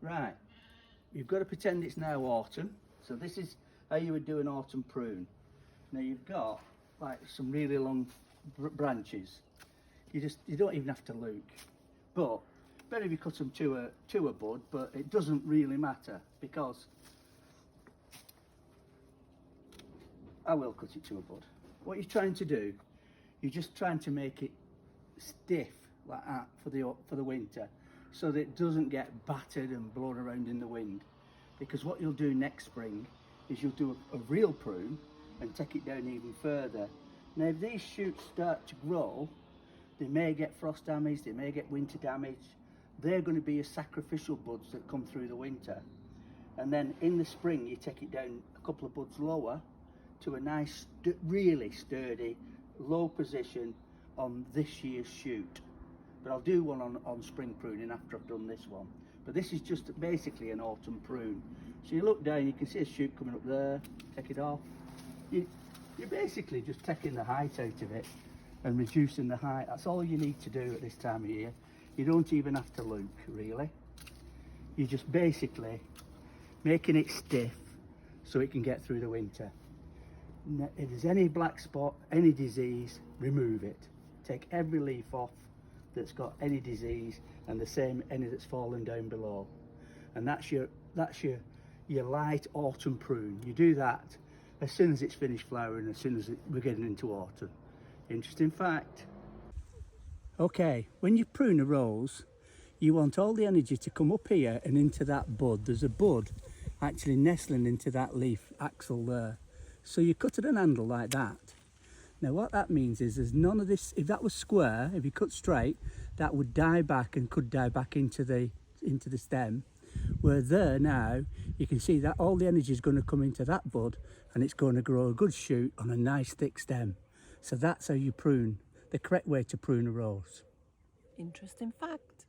Right, you've got to pretend it's now autumn. So this is how you would do an autumn prune. Now you've got like some really long branches. You don't even have to look. But better if you cut them to a bud, but it doesn't really matter because I will cut it to a bud. What you're trying to do, you're just trying to make it stiff like that for the winter, so that it doesn't get battered and blown around in the wind. Because what you'll do next spring is you'll do a real prune and take it down even further. Now if these shoots start to grow, they may get frost damage, they may get winter damage. They're going to be your sacrificial buds that come through the winter. And then in the spring you take it down a couple of buds lower to a nice, really sturdy, low position on this year's shoot. But I'll do one on spring pruning after I've done this one. But this is just basically an autumn prune. So you look down, you can see a shoot coming up there, take it off. You're basically just taking the height out of it and reducing the height. That's all you need to do at this time of year. You don't even have to look, really. You're just basically making it stiff so it can get through the winter. If there's any black spot, any disease, remove it. Take every leaf off that's got any disease, and the same any that's fallen down below. And that's your light autumn prune. You do that as soon as it's finished flowering, as soon as we're getting into autumn. Interesting fact. Okay, when you prune a rose, you want all the energy to come up here and into that bud. There's a bud actually nestling into that leaf axil there. So you cut at an handle like that. Now what that means is there's none of this. If that was square, if you cut straight, that would die back and could die back into the stem. Where there now, you can see that all the energy is going to come into that bud and it's going to grow a good shoot on a nice thick stem. So that's how you prune, the correct way to prune a rose. Interesting fact.